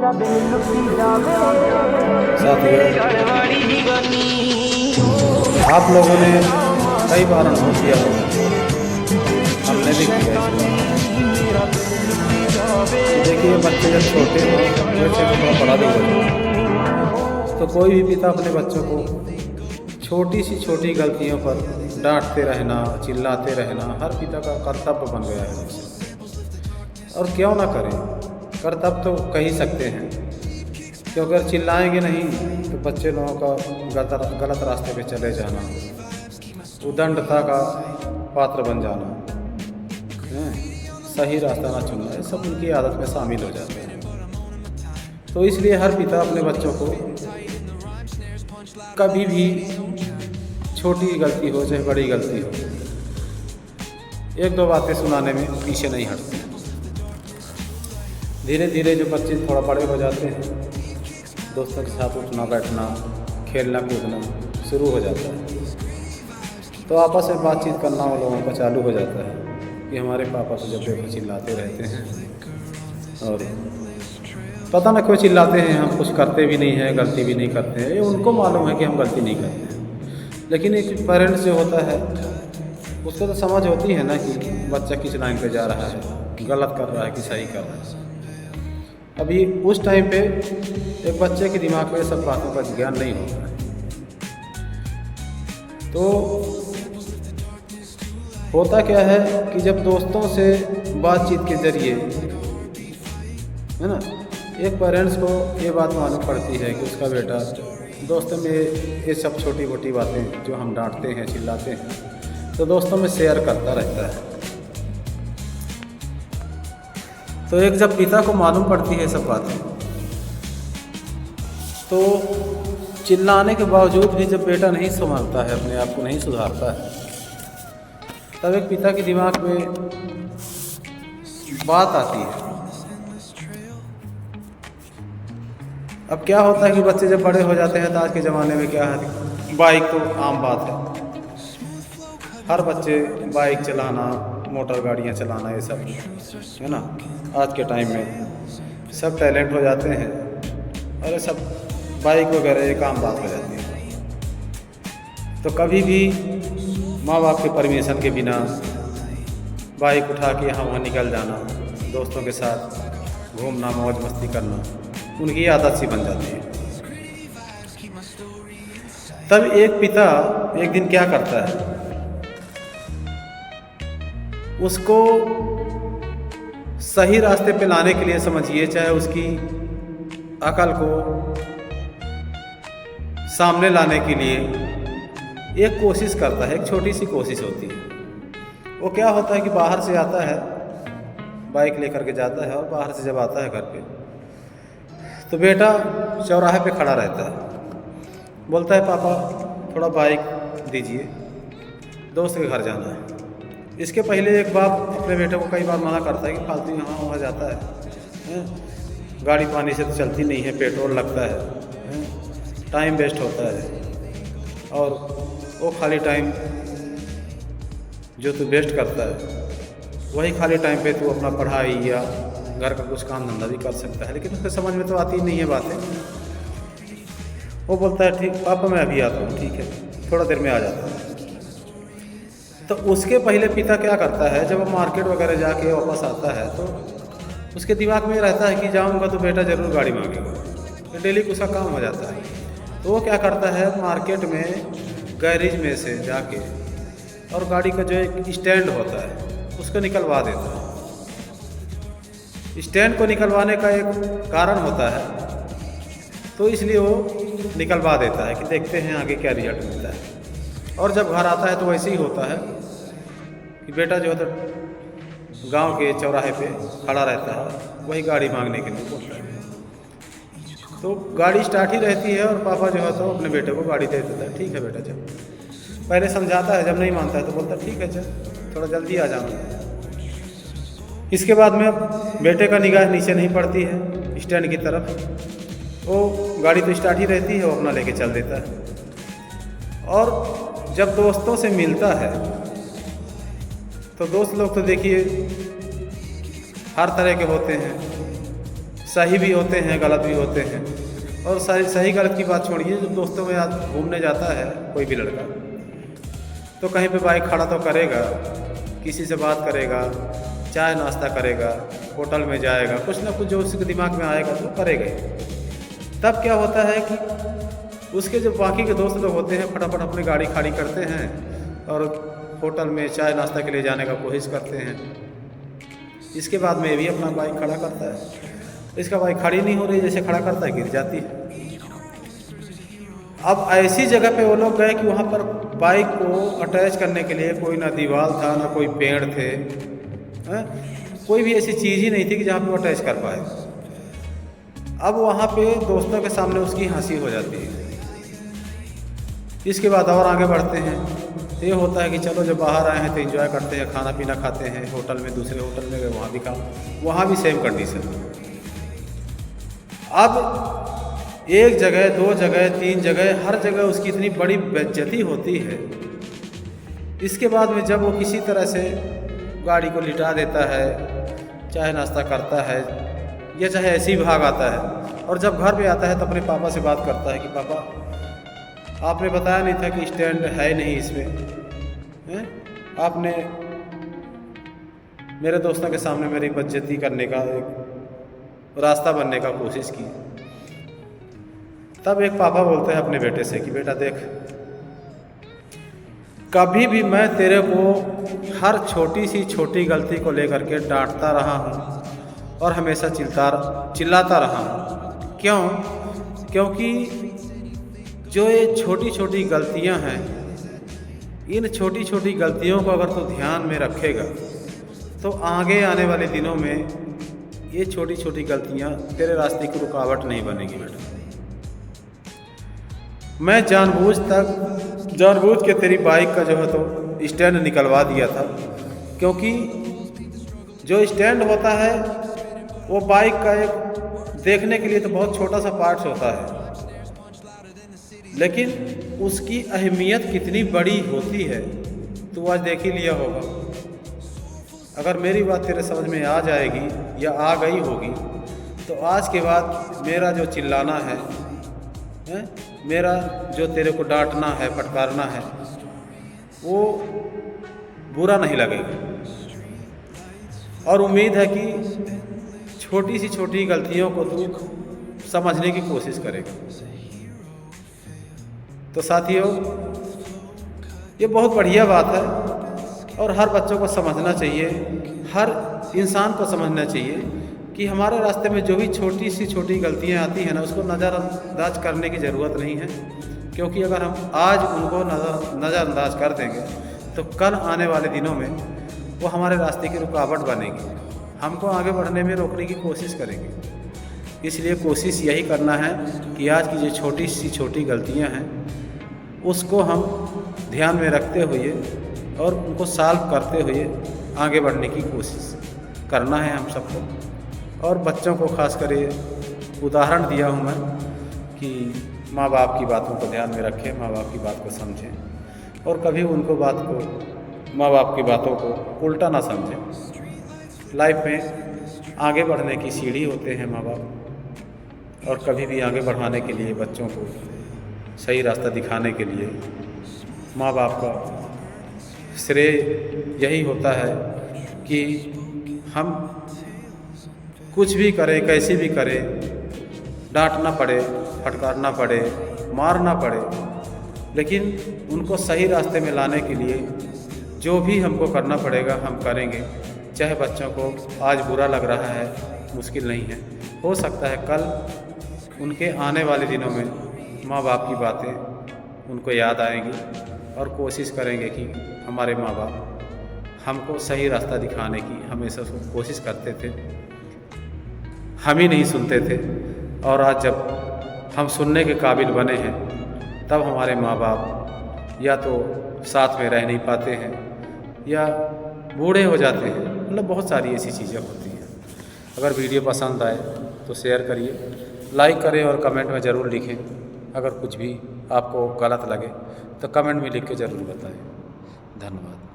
साथियों, आप लोगों ने कई बार अनुभव किया होगा, हमने भी किया है। देखिए, बच्चे जब छोटे हो वैसे तो थोड़ा बड़ा भी हो, तो कोई भी पिता अपने बच्चों को छोटी सी छोटी गलतियों पर डांटते रहना, चिल्लाते रहना हर पिता का कर्तव्य बन गया है। और क्यों ना करें, कर्तव्य तो कह ही सकते हैं, क्योंकि अगर चिल्लाएंगे नहीं तो बच्चे लोगों का गलत रास्ते पे चले जाना, उदंडता का पात्र बन जाना, सही रास्ता ना चुनना, ये सब उनकी आदत में शामिल हो जाते हैं। तो इसलिए हर पिता अपने बच्चों को कभी भी छोटी गलती हो चाहे बड़ी गलती हो, एक दो बातें सुनाने में पीछे नहीं हटते। धीरे धीरे जो बच्चे थोड़ा बड़े हो जाते हैं, दोस्तों के साथ उठना बैठना, खेलना कूदना शुरू हो जाता है, तो आपस में बातचीत करना उन लोगों का चालू हो जाता है कि हमारे पापा तो जब देखो चिल्लाते रहते हैं, और पता ना क्यों चिल्लाते हैं, हम कुछ करते भी नहीं हैं, गलती भी नहीं करते हैं, ये उनको मालूम है कि हम गलती नहीं करते हैं। लेकिन एक पेरेंट्स जो होता है उसको तो समझ होती है ना कि बच्चा किस लाइन पे जा रहा है, गलत कर रहा है कि सही कर रहा है। अभी उस टाइम पे एक बच्चे के दिमाग में सब बातों का ज्ञान नहीं होता है, तो होता क्या है कि जब दोस्तों से बातचीत के जरिए, है ना, एक पेरेंट्स को ये बात मालूम पड़ती है कि उसका बेटा दोस्तों में ये सब छोटी मोटी बातें जो हम डांटते हैं, चिल्लाते हैं, तो दोस्तों में शेयर करता रहता है। तो एक जब पिता को मालूम पड़ती है सब बातें, तो चिल्लाने के बावजूद भी जब बेटा नहीं संभालता है, अपने आप को नहीं सुधारता है, तब एक पिता के दिमाग में बात आती है। अब क्या होता है कि बच्चे जब बड़े हो जाते हैं तो आज के ज़माने में क्या है, बाइक तो आम बात है, हर बच्चे बाइक चलाना, मोटर गाड़ियाँ चलाना, ये सब है ना, आज के टाइम में सब टैलेंट हो जाते हैं और ये सब बाइक वगैरह एक आम बात हो जाती है। तो कभी भी माँ बाप के परमिशन के बिना बाइक उठा के यहाँ वहाँ निकल जाना, दोस्तों के साथ घूमना, मौज मस्ती करना उनकी आदत सी बन जाती है। तब एक पिता एक दिन क्या करता है, उसको सही रास्ते पे लाने के लिए, समझिए, चाहे उसकी अकल को सामने लाने के लिए एक कोशिश करता है, एक छोटी सी कोशिश होती है। वो क्या होता है कि बाहर से आता है, बाइक लेकर के जाता है, और बाहर से जब आता है घर पे तो बेटा चौराहे पे खड़ा रहता है, बोलता है पापा थोड़ा बाइक दीजिए, दोस्त के घर जाना है। इसके पहले एक बाप अपने बेटे को कई बार मना करता है कि फालतू यहाँ वहाँ जाता है, गाड़ी पानी से तो चलती नहीं है, पेट्रोल लगता है, टाइम वेस्ट होता है, और वो खाली टाइम जो तू वेस्ट करता है वही खाली टाइम पे तू अपना पढ़ाई या घर का कुछ काम धंधा भी कर सकता है। लेकिन उसके समझ में तो आती नहीं है बातें। वो बोलता है ठीक पापा मैं अभी आता हूँ, ठीक है, थोड़ा देर में आ जाता हूँ। तो उसके पहले पिता क्या करता है, जब वो मार्केट वगैरह जाके वापस आता है तो उसके दिमाग में रहता है कि जाऊंगा तो बेटा ज़रूर गाड़ी मांगेगा, तो डेली उसका काम हो जाता है। तो वो क्या करता है, मार्केट में गैरेज में से जाके और गाड़ी का जो एक स्टैंड होता है उसको निकलवा देता है। स्टैंड को निकलवाने का एक कारण होता है, तो इसलिए वो निकलवा देता है कि देखते हैं आगे क्या रिजल्ट मिलता है। और जब घर आता है तो वैसे ही होता है कि बेटा जो है तो गांव के चौराहे पे खड़ा रहता है, वही गाड़ी मांगने के लिए बोलता है। तो गाड़ी स्टार्ट ही रहती है और पापा जो है तो अपने बेटे को गाड़ी दे देता है, ठीक है बेटा चल। पहले समझाता है, जब नहीं मानता है तो बोलता ठीक है चल, थोड़ा जल्दी आ जाना। इसके बाद में बेटे का निगाह नीचे नहीं पड़ती है स्टैंड की तरफ, वो गाड़ी तो स्टार्ट ही रहती है, वो अपना लेके चल देता है। और जब दोस्तों से मिलता है तो दोस्त लोग तो देखिए हर तरह के होते हैं, सही भी होते हैं, गलत भी होते हैं। और सही गलत की बात छोड़िए, जब दोस्तों में आज घूमने जाता है कोई भी लड़का, तो कहीं पे बाइक खड़ा तो करेगा, किसी से बात करेगा, चाय नाश्ता करेगा, होटल में जाएगा, कुछ ना कुछ जो उसके दिमाग में आएगा तो करेगा ही। तब क्या होता है कि उसके जो बाकी के दोस्त लोग होते हैं फटाफट अपनी गाड़ी खड़ी करते हैं और होटल में चाय नाश्ता के लिए जाने का कोशिश करते हैं। इसके बाद में भी अपना बाइक खड़ा करता है, इसका बाइक खड़ी नहीं हो रही, जैसे खड़ा करता है गिर जाती है। अब ऐसी जगह पे वो लोग गए कि वहाँ पर बाइक को अटैच करने के लिए कोई ना दीवार था, ना कोई पेड़ थे, कोई भी ऐसी चीज़ ही नहीं थी कि जहाँ पे वो अटैच कर पाए। अब वहाँ पे दोस्तों के सामने उसकी हंसी हो जाती है। इसके बाद और आगे बढ़ते हैं, तो ये होता है कि चलो जब बाहर आए हैं तो एंजॉय करते हैं, खाना पीना खाते हैं, होटल में दूसरे होटल में गए, वहाँ भी काम, वहाँ भी सेम कंडीशन। अब एक जगह, दो जगह, तीन जगह, हर जगह उसकी इतनी बड़ी बेइज्जती होती है। इसके बाद में जब वो किसी तरह से गाड़ी को लिटा देता है, चाहे नाश्ता करता है या चाहे ऐसे ही भाग आता है, और जब घर पे आता है तो अपने पापा से बात करता है कि पापा आपने बताया नहीं था कि स्टैंड है नहीं इसमें, आपने मेरे दोस्तों के सामने मेरी बेइज्जती करने का एक रास्ता बनने का कोशिश की। तब एक पापा बोलते हैं अपने बेटे से कि बेटा देख, कभी भी मैं तेरे को हर छोटी सी छोटी गलती को लेकर के डांटता रहा हूँ और हमेशा चिल्लाता रहा हूँ। क्यों? क्योंकि जो ये छोटी छोटी गलतियाँ हैं, इन छोटी छोटी गलतियों को अगर तू ध्यान में रखेगा तो आगे आने वाले दिनों में ये छोटी छोटी गलतियाँ तेरे रास्ते की रुकावट नहीं बनेगी बेटा। मैं जानबूझ के तेरी बाइक का जो है तो स्टैंड निकलवा दिया था, क्योंकि जो स्टैंड होता है वो बाइक का एक देखने के लिए तो बहुत छोटा सा पार्ट्स होता है, लेकिन उसकी अहमियत कितनी बड़ी होती है तो आज देख ही लिया होगा। अगर मेरी बात तेरे समझ में आ जाएगी या आ गई होगी तो आज के बाद मेरा जो चिल्लाना है, मेरा जो तेरे को डांटना है, फटकारना है, वो बुरा नहीं लगेगा। और उम्मीद है कि छोटी सी छोटी गलतियों को तू समझने की कोशिश करेगा। तो साथियों, ये बहुत बढ़िया बात है और हर बच्चों को समझना चाहिए, हर इंसान को समझना चाहिए कि हमारे रास्ते में जो भी छोटी सी छोटी गलतियां आती हैं ना, उसको नज़रअंदाज करने की ज़रूरत नहीं है। क्योंकि अगर हम आज उनको नज़रअंदाज कर देंगे तो कल आने वाले दिनों में वो हमारे रास्ते की रुकावट बनेगी, हमको आगे बढ़ने में रोकने की कोशिश करेंगे। इसलिए कोशिश यही करना है कि आज की जो छोटी सी छोटी गलतियां हैं उसको हम ध्यान में रखते हुए और उनको सॉल्व करते हुए आगे बढ़ने की कोशिश करना है हम सबको। और बच्चों को खास कर उदाहरण दिया हूँ मैं कि माँ बाप की बातों को ध्यान में रखें, माँ बाप की बात को समझें और कभी उनको माँ बाप की बातों को उल्टा ना समझें। लाइफ में आगे बढ़ने की सीढ़ी होते हैं माँ बाप, और कभी भी आगे बढ़ाने के लिए, बच्चों को सही रास्ता दिखाने के लिए माँ बाप का श्रेय यही होता है कि हम कुछ भी करें, कैसे भी करें, डांटना पड़े, फटकारना पड़े, मारना पड़े, लेकिन उनको सही रास्ते में लाने के लिए जो भी हमको करना पड़ेगा हम करेंगे। चाहे बच्चों को आज बुरा लग रहा है, मुश्किल नहीं है, हो सकता है कल उनके आने वाले दिनों में माँ बाप की बातें उनको याद आएंगी और कोशिश करेंगे कि हमारे माँ बाप हमको सही रास्ता दिखाने की हमेशा कोशिश करते थे, हम ही नहीं सुनते थे। और आज जब हम सुनने के काबिल बने हैं तब हमारे माँ बाप या तो साथ में रह नहीं पाते हैं या बूढ़े हो जाते हैं, मतलब बहुत सारी ऐसी चीज़ें होती हैं। अगर वीडियो पसंद आए तो शेयर करिए, लाइक करें और कमेंट में ज़रूर लिखें। अगर कुछ भी आपको गलत लगे तो कमेंट में लिख के ज़रूर बताएं। धन्यवाद।